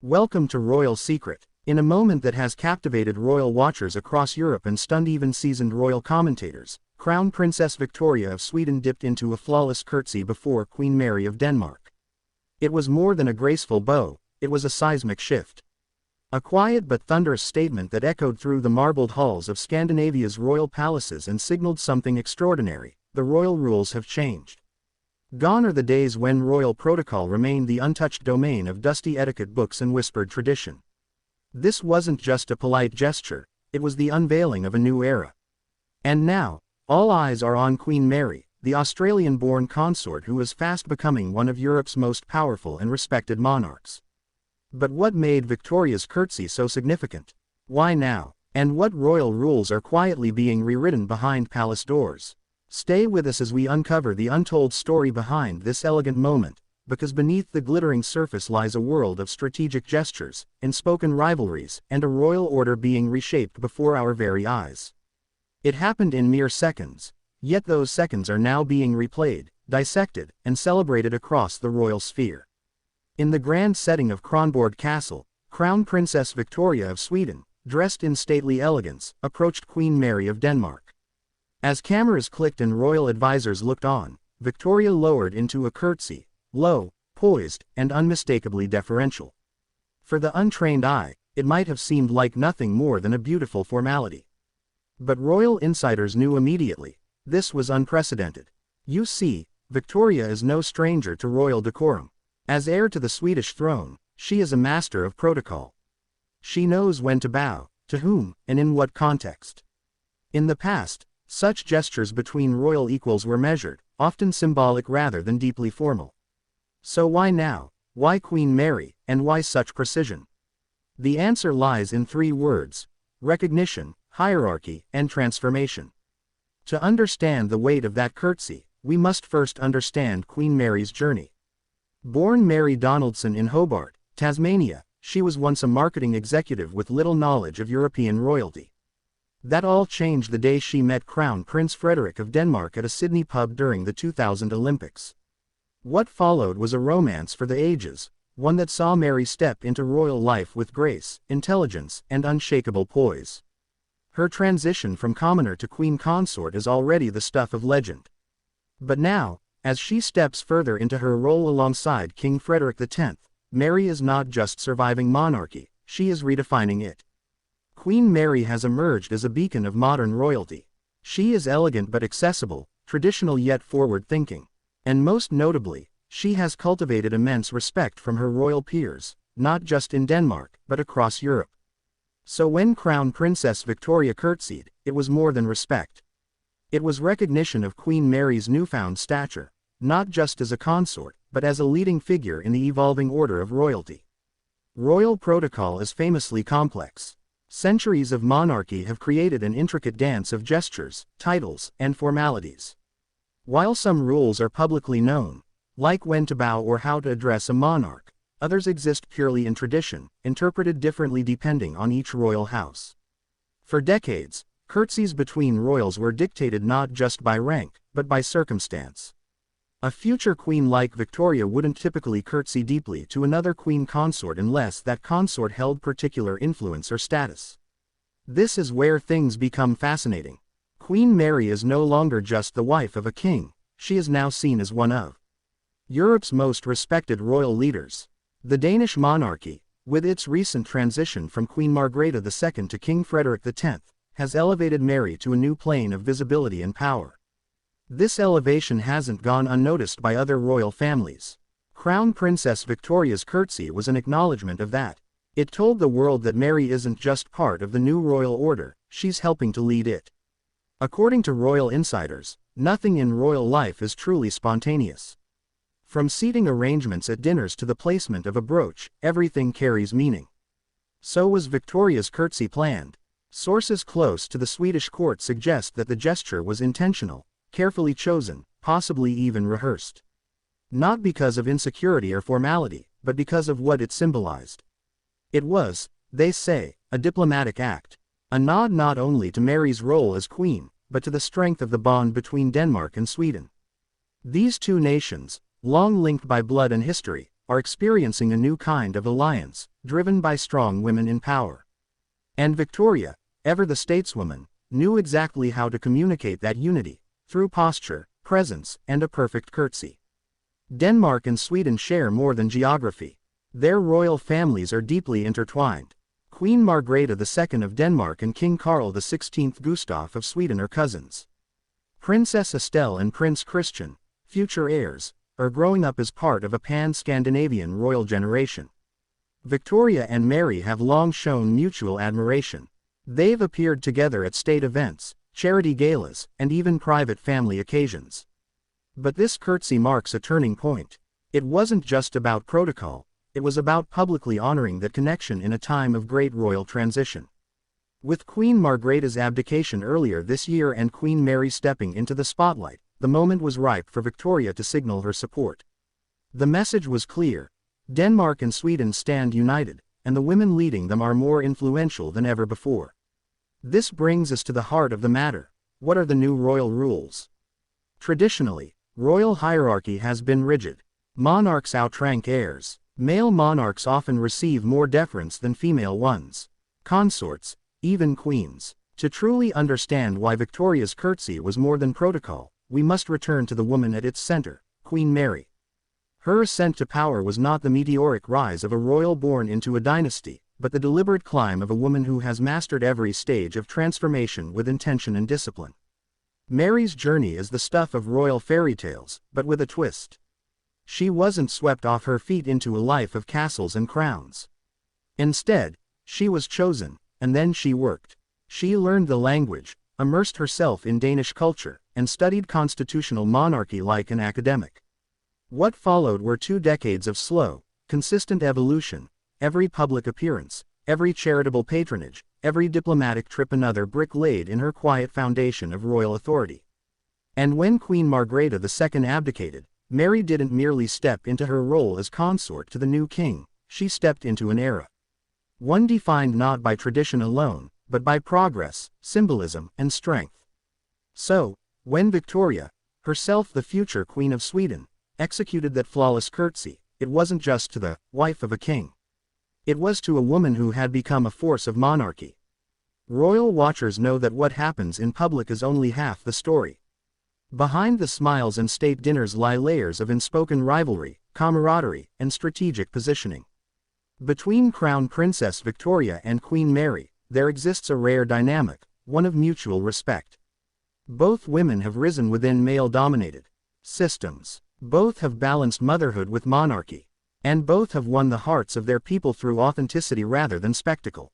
Welcome to Royal Secret. In a moment that has captivated royal watchers across Europe and stunned even seasoned royal commentators, Crown Princess Victoria of Sweden dipped into a flawless curtsy before Queen Mary of Denmark. It was more than a graceful bow, it was a seismic shift. A quiet but thunderous statement that echoed through the marbled halls of Scandinavia's royal palaces and signaled something extraordinary: the royal rules have changed. Gone are the days when royal protocol remained the untouched domain of dusty etiquette books and whispered tradition. This wasn't just a polite gesture, it was the unveiling of a new era. And now, all eyes are on Queen Mary, the Australian-born consort who is fast becoming one of Europe's most powerful and respected monarchs. But what made Victoria's curtsy so significant? Why now? And what royal rules are quietly being rewritten behind palace doors? Stay with us as we uncover the untold story behind this elegant moment, because beneath the glittering surface lies a world of strategic gestures, unspoken rivalries, and a royal order being reshaped before our very eyes. It happened in mere seconds, yet those seconds are now being replayed, dissected, and celebrated across the royal sphere. In the grand setting of Kronborg Castle, Crown Princess Victoria of Sweden, dressed in stately elegance, approached Queen Mary of Denmark. As cameras clicked and royal advisors looked on, Victoria lowered into a curtsy, low, poised, and unmistakably deferential. For the untrained eye, it might have seemed like nothing more than a beautiful formality. But royal insiders knew immediately, this was unprecedented. You see, Victoria is no stranger to royal decorum. As heir to the Swedish throne, she is a master of protocol. She knows when to bow, to whom, and in what context. In the past, such gestures between royal equals were measured, often symbolic rather than deeply formal. So why now? Why Queen Mary, and why such precision? The answer lies in three words: recognition, hierarchy, and transformation. To understand the weight of that curtsy, we must first understand Queen Mary's journey. Born Mary Donaldson in Hobart, Tasmania, she was once a marketing executive with little knowledge of European royalty. That all changed the day she met Crown Prince Frederik of Denmark at a Sydney pub during the 2000 Olympics. What followed was a romance for the ages, one that saw Mary step into royal life with grace, intelligence, and unshakable poise. Her transition from commoner to queen consort is already the stuff of legend. But now, as she steps further into her role alongside King Frederick X, Mary is not just surviving monarchy, she is redefining it. Queen Mary has emerged as a beacon of modern royalty. She is elegant but accessible, traditional yet forward-thinking. And most notably, she has cultivated immense respect from her royal peers, not just in Denmark, but across Europe. So when Crown Princess Victoria curtsied, it was more than respect. It was recognition of Queen Mary's newfound stature, not just as a consort, but as a leading figure in the evolving order of royalty. Royal protocol is famously complex. Centuries of monarchy have created an intricate dance of gestures, titles, and formalities. While some rules are publicly known, like when to bow or how to address a monarch, others exist purely in tradition, interpreted differently depending on each royal house. For decades, curtsies between royals were dictated not just by rank, but by circumstance. A future queen like Victoria wouldn't typically curtsy deeply to another queen consort unless that consort held particular influence or status. This is where things become fascinating. Queen Mary is no longer just the wife of a king, she is now seen as one of Europe's most respected royal leaders. The Danish monarchy, with its recent transition from Queen Margrethe II to King Frederick X, has elevated Mary to a new plane of visibility and power. This elevation hasn't gone unnoticed by other royal families. Crown Princess Victoria's curtsy was an acknowledgement of that. It told the world that Mary isn't just part of the new royal order, she's helping to lead it. According to royal insiders, nothing in royal life is truly spontaneous. From seating arrangements at dinners to the placement of a brooch, everything carries meaning. So was Victoria's curtsy planned. Sources close to the Swedish court suggest that the gesture was intentional, carefully chosen, possibly even rehearsed. Not because of insecurity or formality, but because of what it symbolized. It was, they say, a diplomatic act, a nod not only to Mary's role as queen, but to the strength of the bond between Denmark and Sweden. These two nations, long linked by blood and history, are experiencing a new kind of alliance, driven by strong women in power. And Victoria, ever the stateswoman, knew exactly how to communicate that unity, through posture, presence, and a perfect curtsy. Denmark and Sweden share more than geography. Their royal families are deeply intertwined. Queen Margrethe II of Denmark and King Carl XVI Gustaf of Sweden are cousins. Princess Estelle and Prince Christian, future heirs, are growing up as part of a pan-Scandinavian royal generation. Victoria and Mary have long shown mutual admiration. They've appeared together at state events, charity galas, and even private family occasions. But this curtsy marks a turning point. It wasn't just about protocol, it was about publicly honoring that connection in a time of great royal transition. With Queen Margrethe's abdication earlier this year and Queen Mary stepping into the spotlight, the moment was ripe for Victoria to signal her support. The message was clear. Denmark and Sweden stand united, and the women leading them are more influential than ever before. This brings us to the heart of the matter. What are the new royal rules? Traditionally, royal hierarchy has been rigid. Monarchs outrank heirs. Male monarchs often receive more deference than female ones. Consorts, even queens. To truly understand why Victoria's curtsy was more than protocol, we must return to the woman at its center, Queen Mary. Her ascent to power was not the meteoric rise of a royal born into a dynasty, but the deliberate climb of a woman who has mastered every stage of transformation with intention and discipline. Mary's journey is the stuff of royal fairy tales, but with a twist. She wasn't swept off her feet into a life of castles and crowns. Instead, she was chosen, and then she worked. She learned the language, immersed herself in Danish culture, and studied constitutional monarchy like an academic. What followed were 2 decades of slow, consistent evolution. Every public appearance, every charitable patronage, every diplomatic trip, another brick laid in her quiet foundation of royal authority. And when Queen Margrethe II abdicated, Mary didn't merely step into her role as consort to the new king, she stepped into an era. One defined not by tradition alone, but by progress, symbolism, and strength. So, when Victoria, herself the future Queen of Sweden, executed that flawless curtsy, it wasn't just to the wife of a king. It was to a woman who had become a force of monarchy. Royal watchers know that what happens in public is only half the story. Behind the smiles and state dinners lie layers of unspoken rivalry, camaraderie, and strategic positioning. Between Crown Princess Victoria and Queen Mary, there exists a rare dynamic, one of mutual respect. Both women have risen within male-dominated systems. Both have balanced motherhood with monarchy. And both have won the hearts of their people through authenticity rather than spectacle.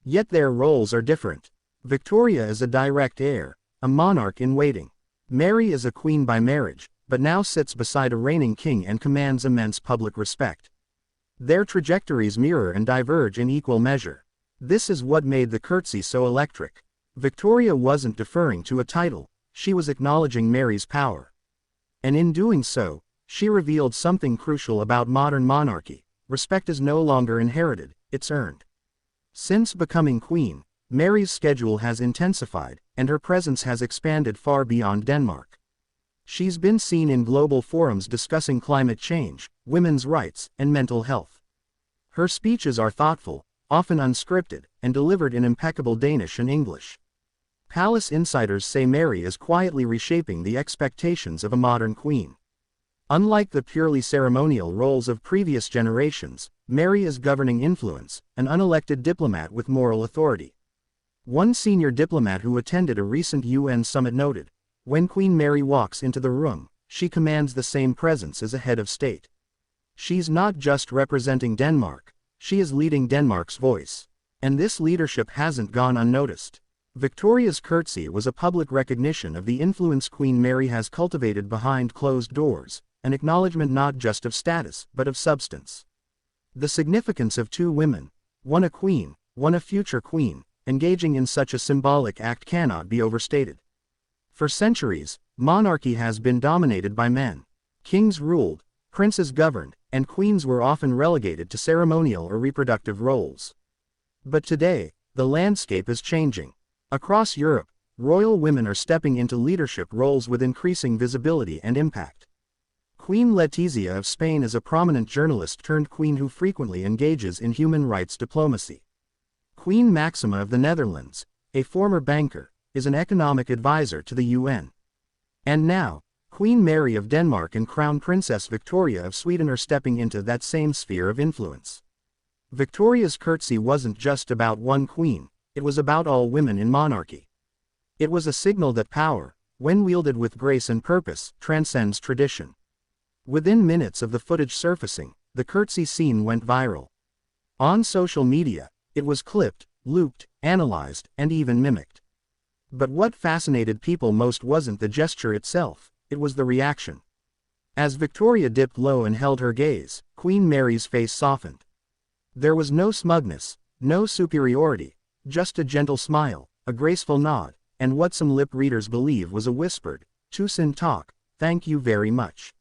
Yet their roles are different. Victoria is a direct heir, a monarch in waiting. Mary is a queen by marriage, but now sits beside a reigning king and commands immense public respect. Their trajectories mirror and diverge in equal measure. This is what made the curtsy so electric. Victoria wasn't deferring to a title, she was acknowledging Mary's power. And in doing so, she revealed something crucial about modern monarchy. Respect is no longer inherited, it's earned. Since becoming queen, Mary's schedule has intensified, and her presence has expanded far beyond Denmark. She's been seen in global forums discussing climate change, women's rights, and mental health. Her speeches are thoughtful, often unscripted, and delivered in impeccable Danish and English. Palace insiders say Mary is quietly reshaping the expectations of a modern queen. Unlike the purely ceremonial roles of previous generations, Mary is governing influence, an unelected diplomat with moral authority. One senior diplomat who attended a recent UN summit noted, "When Queen Mary walks into the room, she commands the same presence as a head of state. She's not just representing Denmark, she is leading Denmark's voice. And this leadership hasn't gone unnoticed." Victoria's curtsy was a public recognition of the influence Queen Mary has cultivated behind closed doors, an acknowledgement not just of status, but of substance. The significance of 2 women, one a queen, one a future queen, engaging in such a symbolic act cannot be overstated. For centuries, monarchy has been dominated by men. Kings ruled, princes governed, and queens were often relegated to ceremonial or reproductive roles. But today, the landscape is changing. Across Europe, royal women are stepping into leadership roles with increasing visibility and impact. Queen Letizia of Spain is a prominent journalist turned queen who frequently engages in human rights diplomacy. Queen Maxima of the Netherlands, a former banker, is an economic advisor to the UN. And now, Queen Mary of Denmark and Crown Princess Victoria of Sweden are stepping into that same sphere of influence. Victoria's curtsy wasn't just about one queen, it was about all women in monarchy. It was a signal that power, when wielded with grace and purpose, transcends tradition. Within minutes of the footage surfacing, the curtsy scene went viral. On social media, it was clipped, looped, analyzed, and even mimicked. But what fascinated people most wasn't the gesture itself, it was the reaction. As Victoria dipped low and held her gaze, Queen Mary's face softened. There was no smugness, no superiority, just a gentle smile, a graceful nod, and what some lip readers believe was a whispered, "Tusen talk, thank you very much."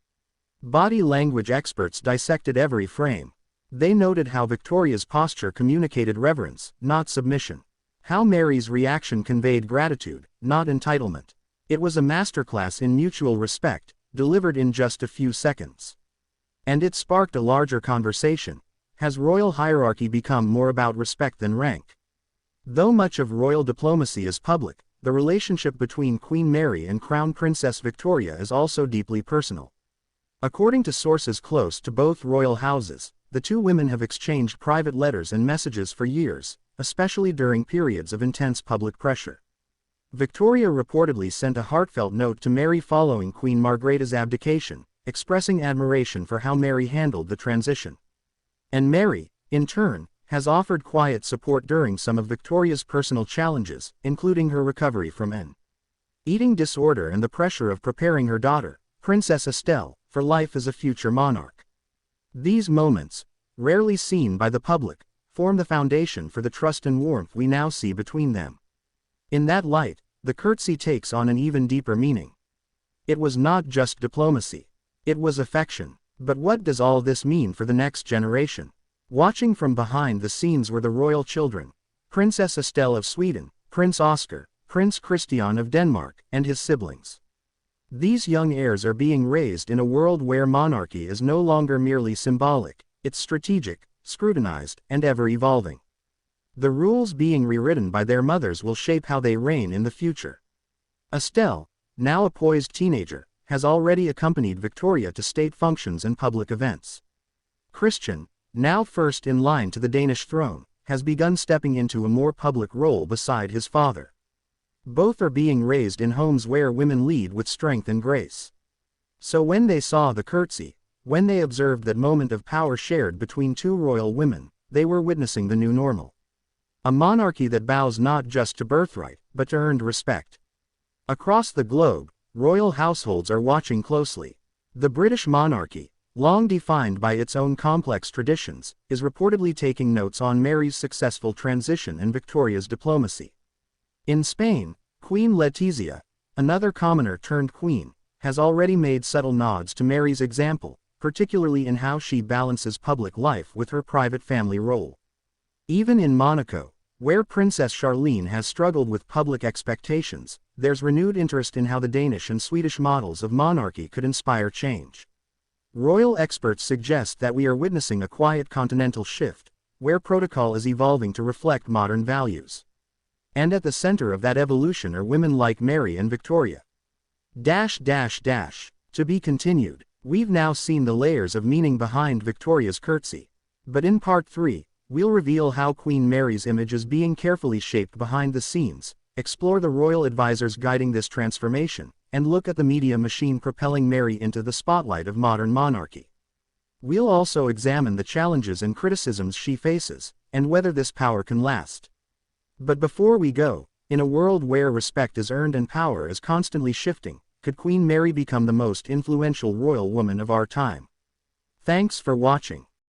Body language experts dissected every frame. They noted how Victoria's posture communicated reverence, not submission. How Mary's reaction conveyed gratitude, not entitlement. It was a masterclass in mutual respect, delivered in just a few seconds. And it sparked a larger conversation. Has royal hierarchy become more about respect than rank? Though much of royal diplomacy is public, the relationship between Queen Mary and Crown Princess Victoria is also deeply personal. According to sources close to both royal houses, the two women have exchanged private letters and messages for years, especially during periods of intense public pressure. Victoria reportedly sent a heartfelt note to Mary following Queen Margrethe's abdication, expressing admiration for how Mary handled the transition. And Mary, in turn, has offered quiet support during some of Victoria's personal challenges, including her recovery from an eating disorder and the pressure of preparing her daughter, Princess Estelle, for life as a future monarch. These moments, rarely seen by the public, form the foundation for the trust and warmth we now see between them. In that light, the curtsy takes on an even deeper meaning. It was not just diplomacy. It was affection. But what does all this mean for the next generation? Watching from behind the scenes were the royal children, Princess Estelle of Sweden, Prince Oscar, Prince Christian of Denmark, and his siblings. These young heirs are being raised in a world where monarchy is no longer merely symbolic, it's strategic, scrutinized, and ever-evolving. The rules being rewritten by their mothers will shape how they reign in the future. Estelle, now a poised teenager, has already accompanied Victoria to state functions and public events. Christian, now first in line to the Danish throne, has begun stepping into a more public role beside his father. Both are being raised in homes where women lead with strength and grace. So when they saw the curtsy, when they observed that moment of power shared between two royal women, they were witnessing the new normal. A monarchy that bows not just to birthright, but to earned respect. Across the globe, royal households are watching closely. The British monarchy, long defined by its own complex traditions, is reportedly taking notes on Mary's successful transition and Victoria's diplomacy. In Spain, Queen Letizia, another commoner turned queen, has already made subtle nods to Mary's example, particularly in how she balances public life with her private family role. Even in Monaco, where Princess Charlene has struggled with public expectations, there's renewed interest in how the Danish and Swedish models of monarchy could inspire change. Royal experts suggest that we are witnessing a quiet continental shift, where protocol is evolving to reflect modern values. And at the center of that evolution are women like Mary and Victoria. To be continued. We've now seen the layers of meaning behind Victoria's curtsy. But in part 3, we'll reveal how Queen Mary's image is being carefully shaped behind the scenes, explore the royal advisors guiding this transformation, and look at the media machine propelling Mary into the spotlight of modern monarchy. We'll also examine the challenges and criticisms she faces, and whether this power can last. But before we go, in a world where respect is earned and power is constantly shifting, could Queen Mary become the most influential royal woman of our time? Thanks for watching.